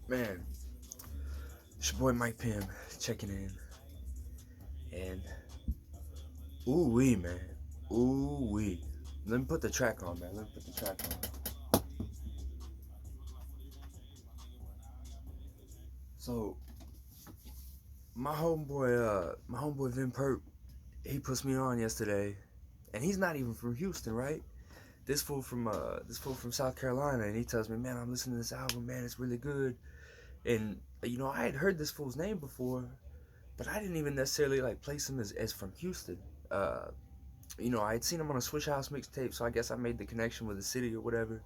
Man, it's your boy Mike Pim checking in. And ooh wee, man. Ooh wee. Let me put the track on, man. Let me put the track on. So my homeboy Vin Perp, he puts me on yesterday, and he's not even from Houston, right? This fool from South Carolina, and he tells me, man, I'm listening to this album, man, it's really good. And I had heard this fool's name before, but I didn't even necessarily like place him as from Houston. Uh, I had seen him on a Swish House mixtape, so I guess I made the connection with the city or whatever.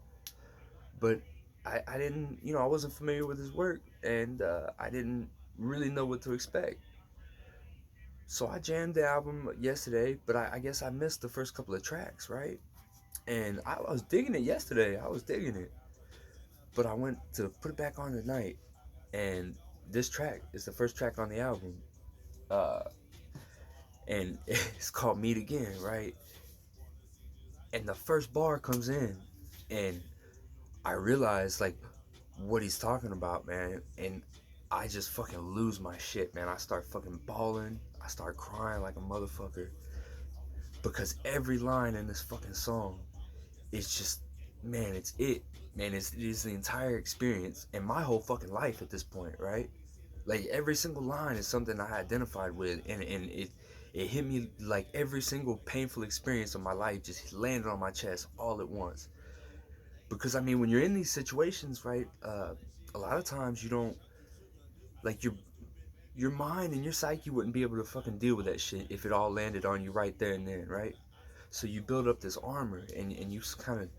But I didn't, I wasn't familiar with his work, and I didn't really know what to expect. So I jammed the album yesterday, but I guess I missed the first couple of tracks, right? And I was digging it yesterday. I was digging it. But I went to put it back on tonight, and this track is the first track on the album. Uh, and it's called Meet Again, right? And the first bar comes in, and I realize like what he's talking about, man, and I just fucking lose my shit, man. I start fucking bawling. I start crying like a motherfucker because every line in this fucking song is just, man, it's it, man. It is the entire experience and my whole fucking life at this point, right? Like every single line is something I identified with, and it hit me like every single painful experience of my life just landed on my chest all at once. Because I mean, when you're in these situations, right? A lot of times you don't like your mind and your psyche wouldn't be able to fucking deal with that shit if it all landed on you right there and then, right? So you build up this armor and you kind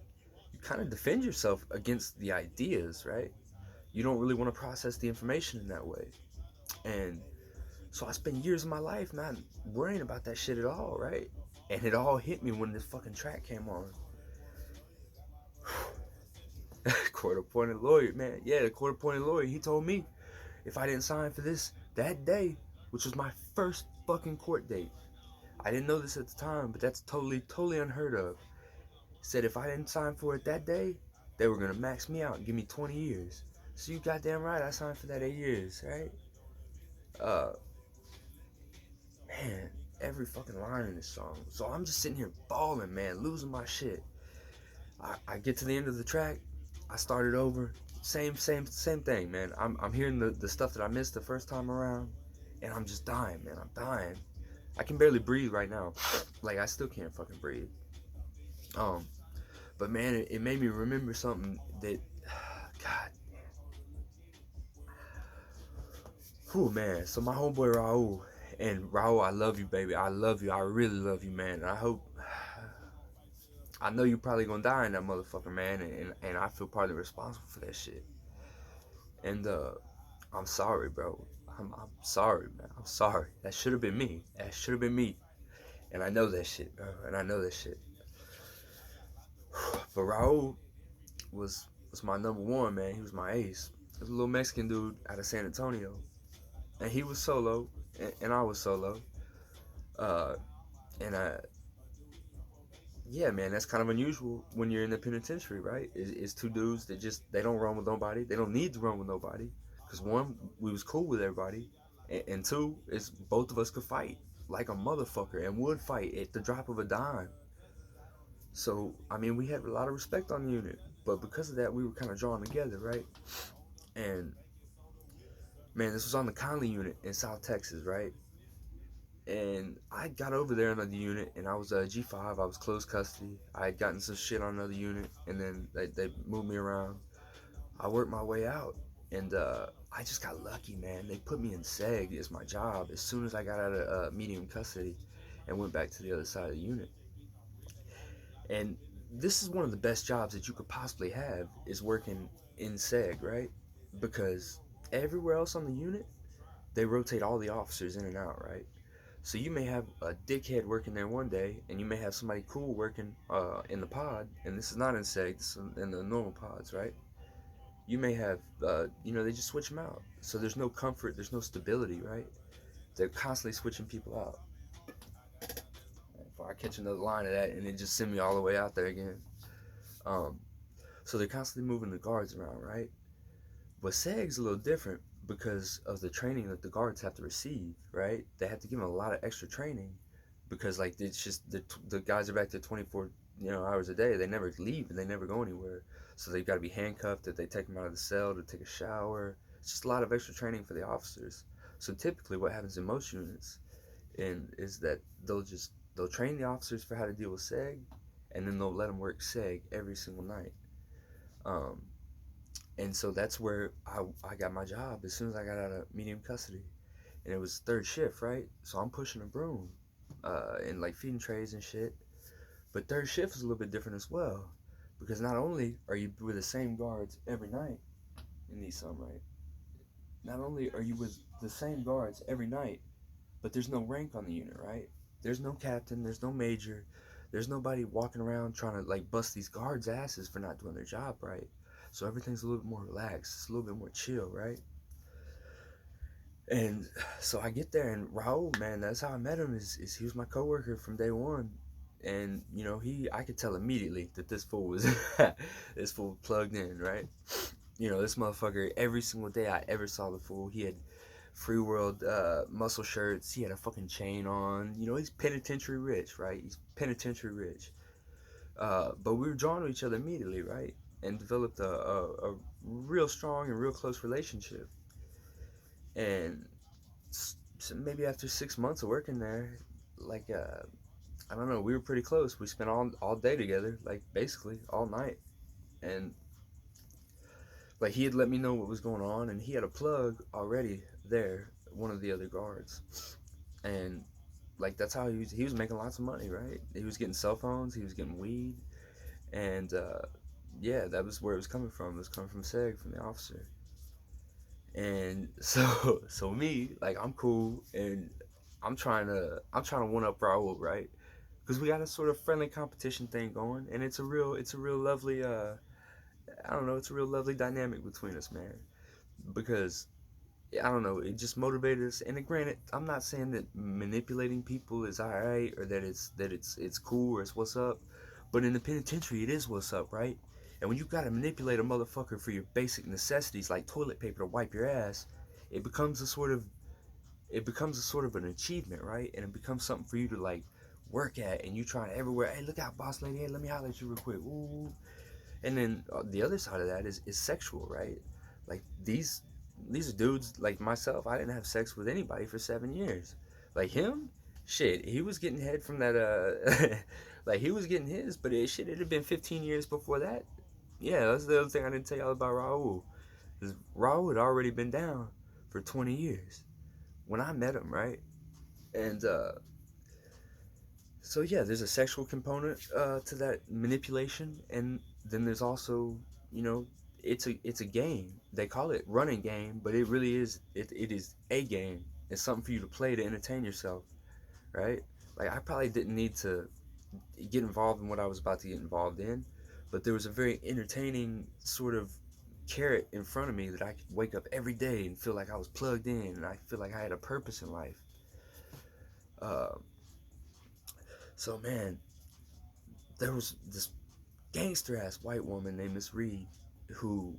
of defend yourself against the ideas, right? You don't really want to process the information in that way. And so I spent years of my life not worrying about that shit at all, right? And it all hit me when this fucking track came on. Court appointed lawyer, man. Yeah, the court appointed lawyer. He told me if I didn't sign for this that day, which was my first fucking court date. I didn't know this at the time, but that's totally, totally unheard of. Said if I didn't sign for it that day, they were gonna max me out and give me 20 years. So you goddamn right, I signed for that 8 years, right? Uh, man, every fucking line in this song. So I'm just sitting here bawling, man, losing my shit. I get to the end of the track, I started over, same thing, man. I'm hearing the stuff that I missed the first time around, and I'm just dying, man. I'm dying. I can barely breathe right now. Like I still can't fucking breathe. Um, but man, it made me remember something that, God, whew, man. So my homeboy Raul, and Raul, I love you, baby. I love you. I really love you, man. And I hope, I know you probably gonna die in that motherfucker, man. And I feel partly responsible for that shit. And I'm sorry, bro. I'm sorry, man. I'm sorry. That should have been me. That should have been me. And I know that shit, bro. And I know that shit. But Raul was my number one, man. He was my ace. He was a little Mexican dude out of San Antonio, and he was solo, and I was solo. Uh, and yeah, man, that's kind of unusual when you're in the penitentiary, right? It's two dudes that just they don't run with nobody. They don't need to run with nobody, cause one, we was cool with everybody, and two, is both of us could fight like a motherfucker and would fight at the drop of a dime. So I mean, we had a lot of respect on the unit, but because of that, we were kind of drawn together, right? And man, this was on the Conley unit in South Texas, right? And I got over there on the unit, and I was G5. I was closed custody. I had gotten some shit on another unit, and then they moved me around. I worked my way out, and I just got lucky, man. They put me in SEG as my job as soon as I got out of medium custody and went back to the other side of the unit. And this is one of the best jobs that you could possibly have is working in SEG, right? Because everywhere else on the unit, they rotate all the officers in and out, right? So you may have a dickhead working there one day, and you may have somebody cool working in the pod, and this is not in SEG, this is in the normal pods, right? You may have, they just switch them out. So there's no comfort, there's no stability, right? They're constantly switching people out. Before I catch another line of that, and then just send me all the way out there again. Um, so they're constantly moving the guards around, right? But SEG's a little different because of the training that the guards have to receive, right? They have to give them a lot of extra training because like it's just the guys are back there 24 hours a day. They never leave and they never go anywhere. So they've got to be handcuffed if they take them out of the cell to take a shower. It's just a lot of extra training for the officers. So typically what happens in most units is that they'll train the officers for how to deal with SEG, and then they'll let them work SEG every single night. Um, and so that's where I got my job as soon as I got out of medium custody. And it was third shift, right? So I'm pushing a broom and like feeding trays and shit. But third shift is a little bit different as well. Because not only are you with the same guards every night, you need some, right? Not only are you with the same guards every night, but there's no rank on the unit, right? There's no captain, there's no major, there's nobody walking around trying to like bust these guards' asses for not doing their job right. So everything's a little bit more relaxed, it's a little bit more chill, right? And so I get there, and Raul, man, that's how I met him. Is he was my coworker from day one, and I could tell immediately that this fool was this fool plugged in, right? This motherfucker. Every single day I ever saw the fool, he had free world muscle shirts. He had a fucking chain on. He's penitentiary rich, right? He's penitentiary rich. But we were drawn to each other immediately, right? And developed a real strong and real close relationship. And so maybe after 6 months of working there, like I don't know, we were pretty close. We spent all day together, like basically all night, and like he had let me know what was going on, and he had a plug already there, one of the other guards, and like that's how he was making lots of money, right? He was getting cell phones, he was getting weed, and yeah, that was where it was coming from. It was coming from Seg, from the officer. And so me, like I'm cool, and I'm trying to one up Raul, right? Because we got a sort of friendly competition thing going, and it's a real lovely I don't know, it's a real lovely dynamic between us, man. Because I don't know, it just motivated us. And granted, I'm not saying that manipulating people is alright, or that it's cool, or it's what's up. But in the penitentiary, it is what's up, right? And when you gotta manipulate a motherfucker for your basic necessities like toilet paper to wipe your ass, it becomes a sort of it becomes a sort of an achievement, right? And it becomes something for you to like work at, and you try everywhere. Hey, look out, boss lady! Hey, let me holler at you real quick. Ooh. And then the other side of that is sexual, right? Like these are dudes like myself. I didn't have sex with anybody for 7 years. Like him, shit, he was getting head from that. Like he was getting his, but it had been 15 years before that. Yeah, that's the other thing I didn't tell y'all about Raul. Because Raul had already been down for 20 years when I met him, right? And so yeah, there's a sexual component to that manipulation, and then there's also, you know, it's a game. They call it running game, but it really is a game. It's something for you to play to entertain yourself, right? Like I probably didn't need to get involved in what I was about to get involved in, but there was a very entertaining sort of carrot in front of me that I could wake up every day and feel like I was plugged in, and I feel like I had a purpose in life. Uh, so man, there was this gangster ass white woman named Miss Reed, who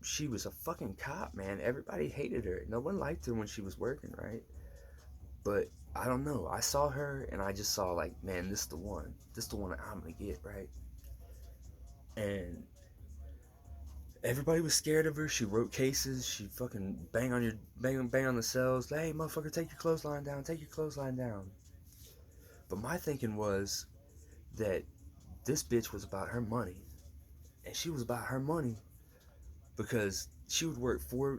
she was a fucking cop, man. Everybody hated her. No one liked her when she was working, right? But I don't know. I saw her and I just saw like, man, this is the one. This is the one that I'm gonna get, right? And everybody was scared of her. She wrote cases. She fucking bang on the cells. Hey, motherfucker, take your clothesline down. Take your clothesline down. But my thinking was that this bitch was about her money, and she was about her money because she would work four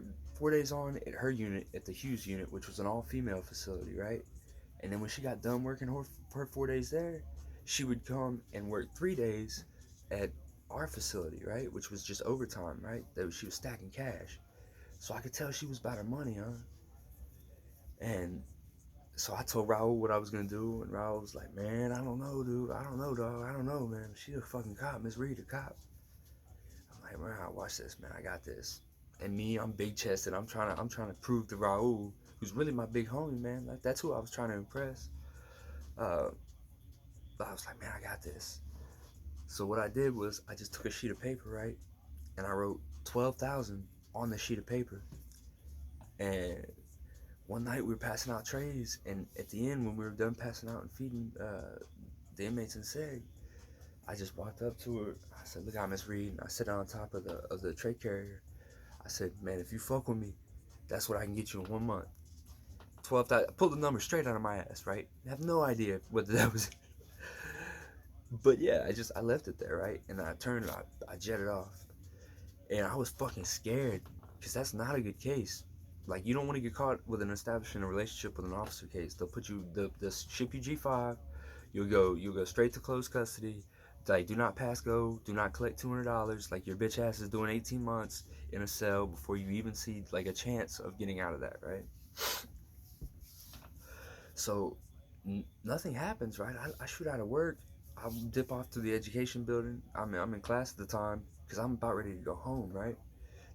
days on at her unit, at the Hughes unit, which was an all female facility, right? And then when she got done working her 4 days there, she would come and work 3 days at our facility, right? Which was just overtime, right? That she was stacking cash. So I could tell she was about her money, huh? And so I told Raul what I was gonna do, and Raul was like, "Man, I don't know, dude. I don't know, dog. I don't know, man. She a fucking cop, Miss Reed, a cop." I'm like, "Man, watch this, man. I got this." And me, I'm big chested. I'm trying to prove to Raul, who's really my big homie, man. Like that's who I was trying to impress. Uh, but I was like, "Man, I got this." So what I did was I just took a sheet of paper, right, and I wrote 12,000. on the sheet of paper. And one night we were passing out trays, and at the end, when we were done passing out and feeding the inmates in SEG, I just walked up to her. I said, "Look, I Miss Reed." And I sat down on top of the tray carrier. I said, "Man, if you fuck with me, that's what I can get you in 1 month. 12,000." I pulled the number straight out of my ass, right? I have no idea whether that was. But yeah, I left it there, right? And then I turned, and I jetted off, and I was fucking scared because that's not a good case. Like, you don't want to get caught with an establishing a relationship with an officer case. They'll put you, the ship you G5. You'll go straight to closed custody. Like, do not pass go. Do not collect $200. Like, your bitch ass is doing 18 months in a cell before you even see like a chance of getting out of that, right? So nothing happens, right? I shoot out of work. I dip off to the education building. I'm in class at the time because I'm about ready to go home, right?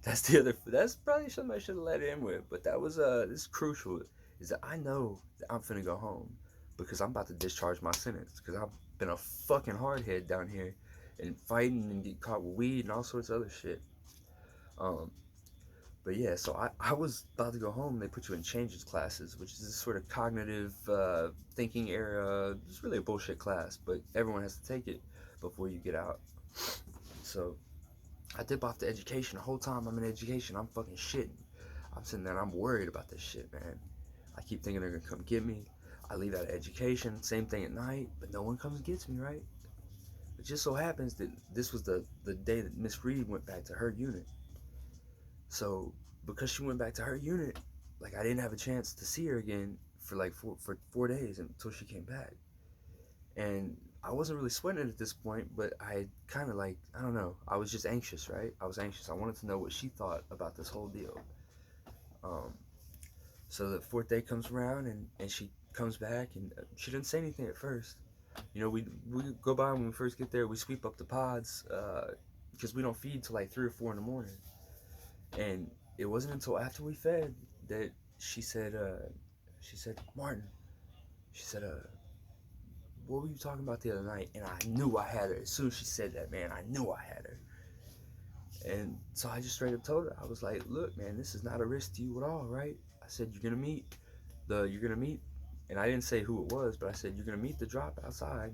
That's the other. That's probably something I should have let in with, but that was this is crucial. Is that I know that I'm finna go home because I'm about to discharge my sentence because I've been a fucking hardhead down here and fighting and get caught with weed and all sorts of other shit. Um, but yeah, so I was about to go home. They put you in changes classes, which is this sort of cognitive thinking area. It's really a bullshit class, but everyone has to take it before you get out. So I dip off to education. The whole time I'm in education, I'm fucking shitting. I'm sitting there and I'm worried about this shit, man. I keep thinking they're gonna come get me. I leave out of education, same thing at night, but no one comes and gets me, right? It just so happens that this was the day that Miss Reed went back to her unit. So because she went back to her unit, like I didn't have a chance to see her again for like 4 days until she came back. And I wasn't really sweating it at this point, but I kind of like, I don't know, I was just anxious, right? I was anxious. I wanted to know what she thought about this whole deal. Um, so the fourth day comes around, and she comes back, and she didn't say anything at first. You know, we go by when we first get there, we sweep up the pods because we don't feed till like 3 or 4 in the morning. And it wasn't until after we fed that she said, "Martin," she said, "what were you talking about the other night?" And I knew I had her. As soon as she said that, man, I knew I had her. And so I just straight up told her, I was like, "Look, man, this is not a risk to you at all, right?" I said, you're gonna meet, and I didn't say who it was, but I said, "You're gonna meet the drop outside.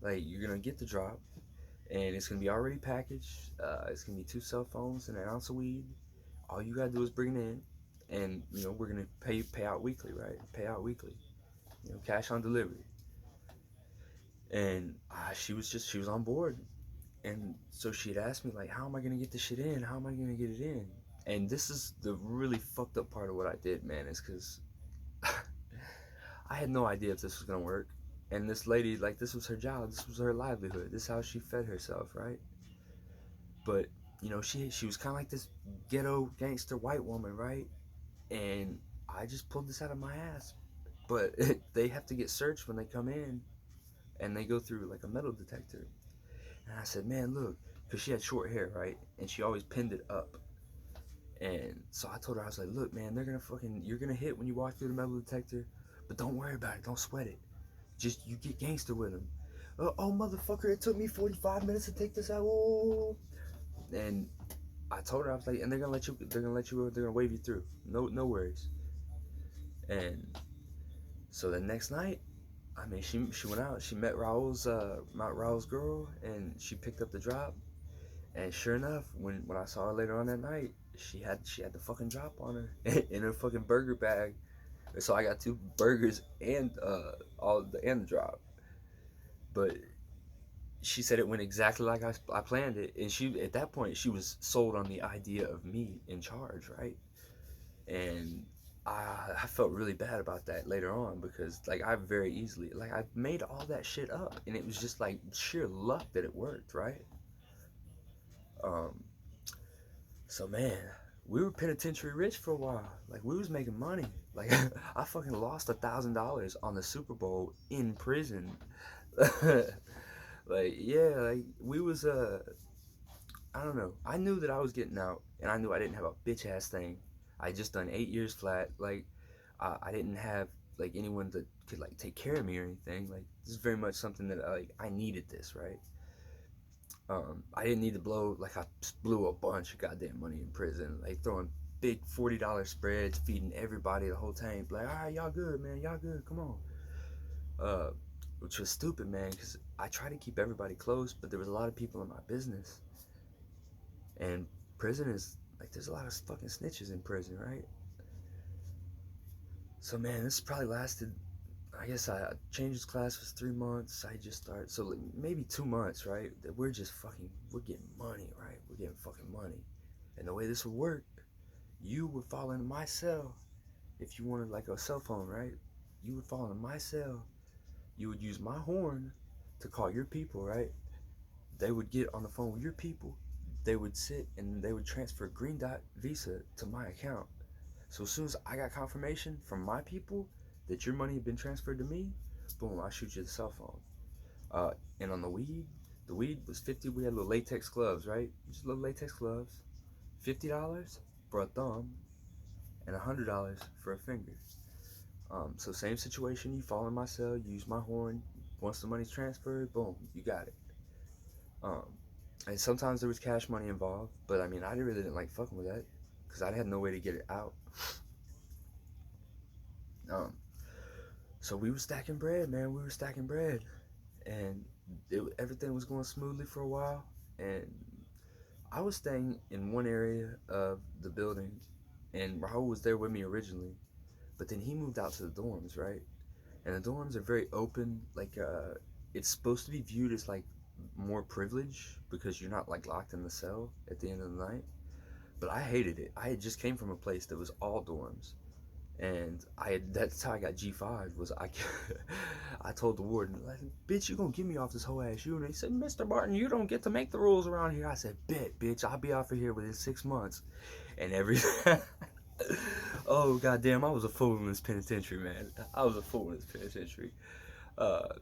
Like, you're gonna get the drop, and it's gonna be already packaged. It's gonna be 2 cell phones and an ounce of weed. All you gotta do is bring it in, and you know we're gonna pay out weekly, right? Pay out weekly, you know, cash on delivery." And she was on board. And so she had asked me, like, "How am I gonna get this shit in? How am I gonna get it in?" And this is the really fucked up part of what I did, man, is because I had no idea if this was gonna work. And this lady, like, this was her job, this was her livelihood, this is how she fed herself, right? But you know, she was kind of like this ghetto gangster white woman, right? And I just pulled this out of my ass. But they have to get searched when they come in, and they go through like a metal detector. And I said, "Man, look," because she had short hair, right? And she always pinned it up. And so I told her, I was like, "Look, man, you're gonna hit when you walk through the metal detector, but don't worry about it. Don't sweat it. Just you get gangster with them." Oh, motherfucker! It took me 45 minutes to take this out. Whoa. And I told her, I was like, "And they're gonna let you. They're gonna let you. They're gonna wave you through. No worries." And so the next night, I mean, she went out. She met Raul's girl, and she picked up the drop. And sure enough, when I saw her later on that night, she had the fucking drop on her in her fucking burger bag. So I got 2 burgers and the drop. But she said it went exactly like I planned it, and she at that point she was sold on the idea of me in charge, right? And I felt really bad about that later on because like I very easily like I made all that shit up, and it was just like sheer luck that it worked, right? Um, So man, we were penitentiary rich for a while. Like we was making money. Like I fucking lost $1,000 on the Super Bowl in prison. Like yeah, like we was I don't know. I knew that I was getting out, and I knew I didn't have a bitch ass thing. I just done 8 years flat. Like I didn't have like anyone that could like take care of me or anything. Like this is very much something that I needed this, right? I didn't need to blow, like, I blew a bunch of goddamn money in prison, like throwing big $40 spreads, feeding everybody the whole tank, like, all right, y'all good, man, y'all good, come on. Uh, which was stupid, man, because I try to keep everybody close, but there was a lot of people in my business, and prison is like, there's a lot of fucking snitches in prison, right? So man, this probably lasted. I guess I changed class was 3 months. I just started, so like maybe 2 months, right? That we're just fucking, we're getting money, right? We're getting fucking money, and the way this would work, you would fall into my cell if you wanted like a cell phone, right? You would fall into my cell. You would use my horn to call your people, right? They would get on the phone with your people. They would sit and they would transfer Green Dot Visa to my account. So as soon as I got confirmation from my people that your money had been transferred to me, boom, I shoot you the cell phone. And on the weed was 50. We had little latex gloves, right? Just little latex gloves. $50 for a thumb, and $100 for a finger. So same situation. You fall in my cell, you use my horn. Once the money's transferred, boom, you got it. Um, and sometimes there was cash money involved, but I mean, I really didn't like fucking with that because I had no way to get it out. Um, so we were stacking bread, man. We were stacking bread, and everything was going smoothly for a while. And I was staying in one area of the building, and Raul was there with me originally, but then he moved out to the dorms, right? And the dorms are very open. Like, it's supposed to be viewed as like more privilege because you're not like locked in the cell at the end of the night. But I hated it. I had just came from a place that was all dorms, and that's how I got G5. Was I? I told the warden, like, "Bitch, you gonna get me off this whole ass unit?" He said, "Mr. Martin, you don't get to make the rules around here." I said, "Bet, bitch, I'll be off of here within 6 months." And everything. Oh goddamn, I was a fool in this penitentiary, man. I was a fool in this penitentiary.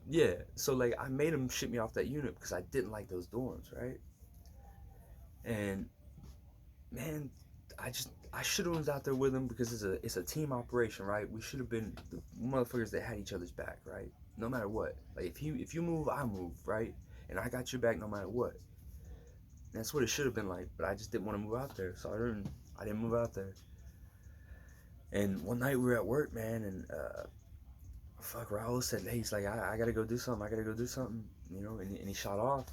Yeah. So like, I made him ship me off that unit because I didn't like those dorms, right? And man, I should have was out there with him because it's a team operation, right? We should have been the motherfuckers that had each other's back, right? No matter what. Like if you move, I move, right? And I got your back no matter what. And that's what it should have been like, but I just didn't want to move out there, so I didn't move out there. And one night we were at work, man, and fuck, Raul said, hey, he's like, I gotta go do something, and he shot off.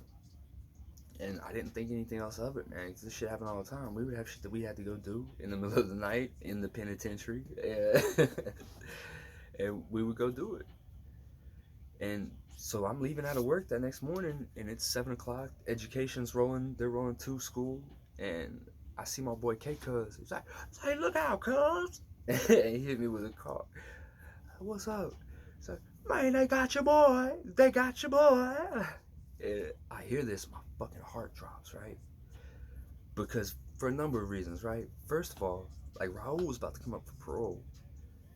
And I didn't think anything else of it, man, because this shit happened all the time. We would have shit that we had to go do in the middle of the night in the penitentiary. And we would go do it. And so I'm leaving out of work that next morning, and it's 7 o'clock. Education's rolling, they're rolling to school. And I see my boy K Cuz. He's like, hey, look out, cuz. And he hit me with a car. What's up? He's like, man, they got your boy. They got your boy. And I hear this, my fucking heart drops, right? Because for a number of reasons, right? First of all, like Raul was about to come up for parole.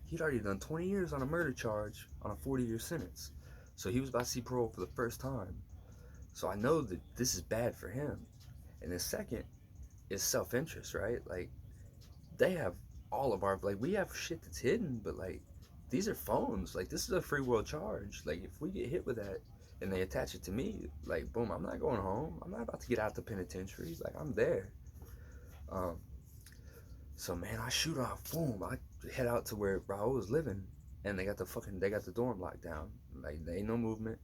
He'd already done 20 years on a murder charge on a 40-year sentence. So he was about to see parole for the first time. So I know that this is bad for him. And the second is self-interest, right? Like, they have all of our, like, we have shit that's hidden, but like, these are phones. Like, this is a free world charge. Like, if we get hit with that and they attach it to me, like, boom, I'm not going home. I'm not about to get out the penitentiary. Like, I'm there. Um, so man, I shoot off. Boom, I head out to where Raul was living, and they got the dorm locked down. Like, there ain't no movement.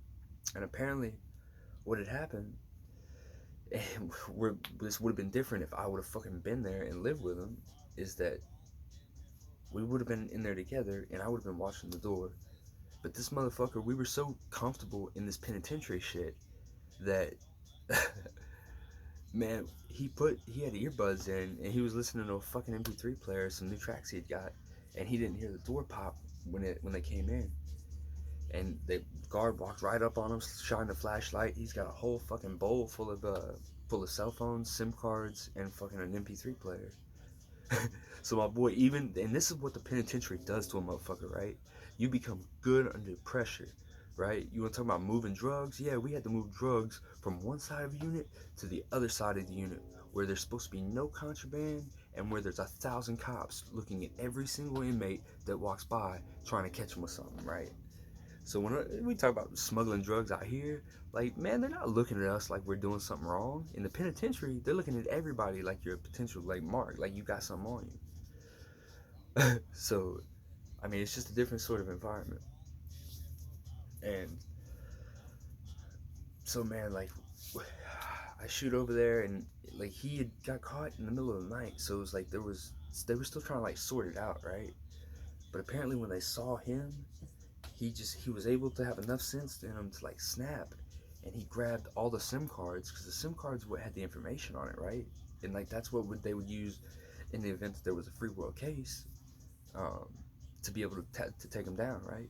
And apparently, what had happened, and this would have been different if I would have fucking been there and lived with him, is that we would have been in there together, and I would have been watching the door. But this motherfucker, we were so comfortable in this penitentiary shit that, man, he had earbuds in, and he was listening to a fucking MP3 player, some new tracks he had got, and he didn't hear the door pop when they came in. And the guard walked right up on him, shined a flashlight. He's got a whole fucking bowl full of cell phones, SIM cards, and fucking an MP3 player. So my boy, and this is what the penitentiary does to a motherfucker, right? You become good under pressure, right? You want to talk about moving drugs? Yeah, we had to move drugs from one side of the unit to the other side of the unit, where there's supposed to be no contraband and where there's 1,000 cops looking at every single inmate that walks by trying to catch them with something, right? So when we talk about smuggling drugs out here, like, man, they're not looking at us like we're doing something wrong. In the penitentiary, they're looking at everybody like you're a potential, like, mark, like you got something on you. So, I mean, it's just a different sort of environment. And so, man, like, I shoot over there, and like he had got caught in the middle of the night, so it was like they were still trying to like sort it out, right? But apparently, when they saw him, he was able to have enough sense in him to like snap, and he grabbed all the SIM cards because the SIM cards what had the information on it, right? And like that's what they would use in the event that there was a free world case, um, to be able to take him down, right?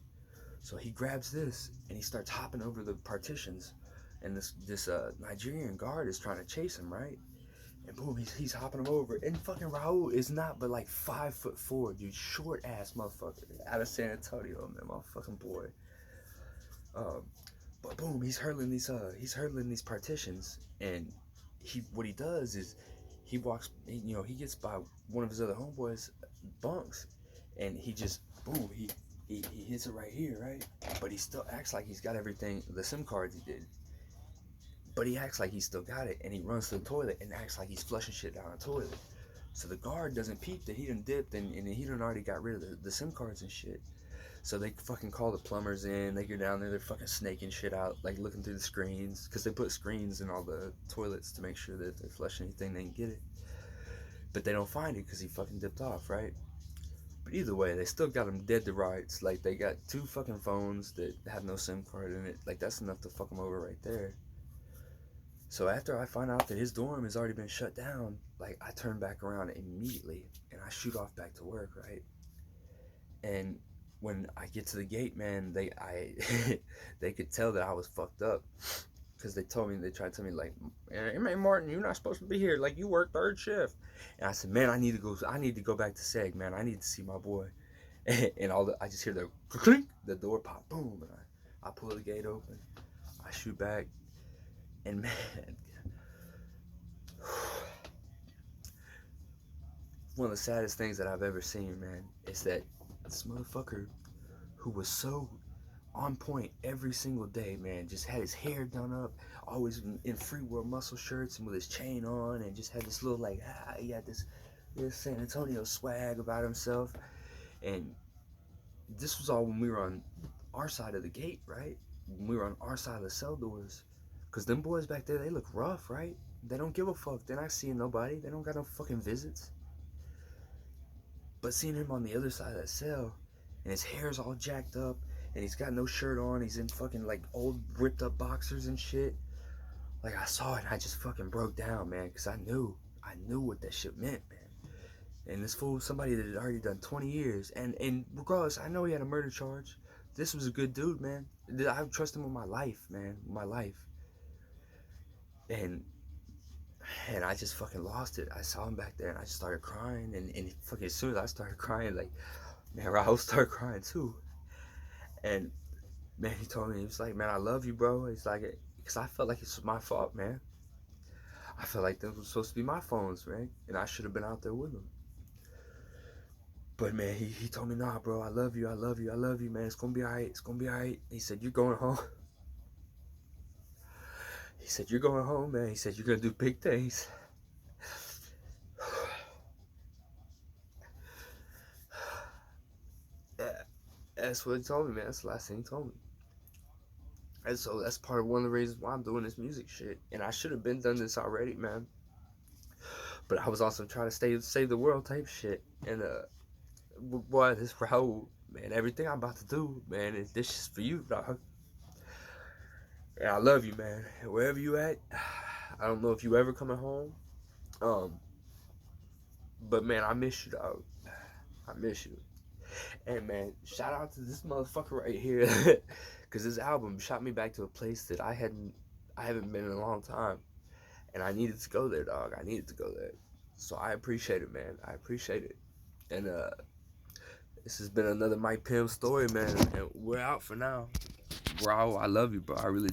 So he grabs this and he starts hopping over the partitions, and this Nigerian guard is trying to chase him, right? And boom, he's hopping him over. And fucking Raul is not but like 5'4", dude, short ass motherfucker out of San Antonio, man, my fucking boy. Um, but boom, he's hurling these partitions, and what he does is he walks, he gets by one of his other homeboys' bunks, and he just boom, he hits it right here, right? But he still acts like he's got everything, the SIM cards he did. But he acts like he's still got it, and he runs to the toilet and acts like he's flushing shit down the toilet. So the guard doesn't peep that he done dipped, and he done already got rid of the SIM cards and shit. So they fucking call the plumbers in. They get down there, they're fucking snaking shit out, like looking through the screens, because they put screens in all the toilets to make sure that if they flush anything, they can get it. But they don't find it because he fucking dipped off, right? But either way, they still got him dead to rights. Like, they got 2 fucking phones that have no SIM card in it. Like, that's enough to fuck him over right there. So after I find out that his dorm has already been shut down, like, I turn back around immediately and I shoot off back to work, right? And when I get to the gate, man, they could tell that I was fucked up, because they tried to tell me like, "Hey, Martin, you're not supposed to be here. Like, you work third shift." And I said, "Man, I need to go back to Seg, man. I need to see my boy." And I just hear the clink, the door pop, boom, and I pull the gate open. I shoot back, and man, one of the saddest things that I've ever seen, man, is that this motherfucker who was so on point every single day, man, just had his hair done up, always in free world muscle shirts and with his chain on, and just had this little like, he had this San Antonio swag about himself. And this was all when we were on our side of the gate, right? When we were on our side of the cell doors. Because them boys back there, they look rough, right? They don't give a fuck. They're not seeing nobody. They don't got no fucking visits. But seeing him on the other side of that cell, and his hair's all jacked up, and he's got no shirt on, he's in fucking like old ripped up boxers and shit. Like, I saw it and I just fucking broke down, man, because I knew what that shit meant, man. And this fool, somebody that had already done 20 years, and regardless, I know he had a murder charge. This was a good dude, man. I trust him with my life, man, my life. And I just fucking lost it. I saw him back there and I just started crying, and fucking as soon as I started crying, like, man, Raul started crying too. And man, he told me, he was like, "Man, I love you, bro." He's like, because I felt like it was my fault, man. I felt like those were supposed to be my phones, man, and I should have been out there with them. But man, he told me, "Nah, bro, I love you, I love you, I love you, man. It's gonna be alright, it's gonna be alright." He said, "You're going home." He said, "You're going home, man." He said, "You're gonna do big things." Yeah, that's what he told me, man. That's the last thing he told me. And so that's part of one of the reasons why I'm doing this music shit. And I should have been done this already, man. But I was also trying to save the world type shit. And boy, this Raul, man, everything I'm about to do, man, this is for you, dog. And I love you, man. Wherever you at, I don't know if you ever coming home. Um, but man, I miss you, dog. I miss you. And man, shout out to this motherfucker right here, because this album shot me back to a place that I haven't been in a long time, and I needed to go there, dog. I needed to go there. So I appreciate it, man. I appreciate it. And this has been another Mike Pym story, man. And we're out for now. Bro, I love you, bro. I really do.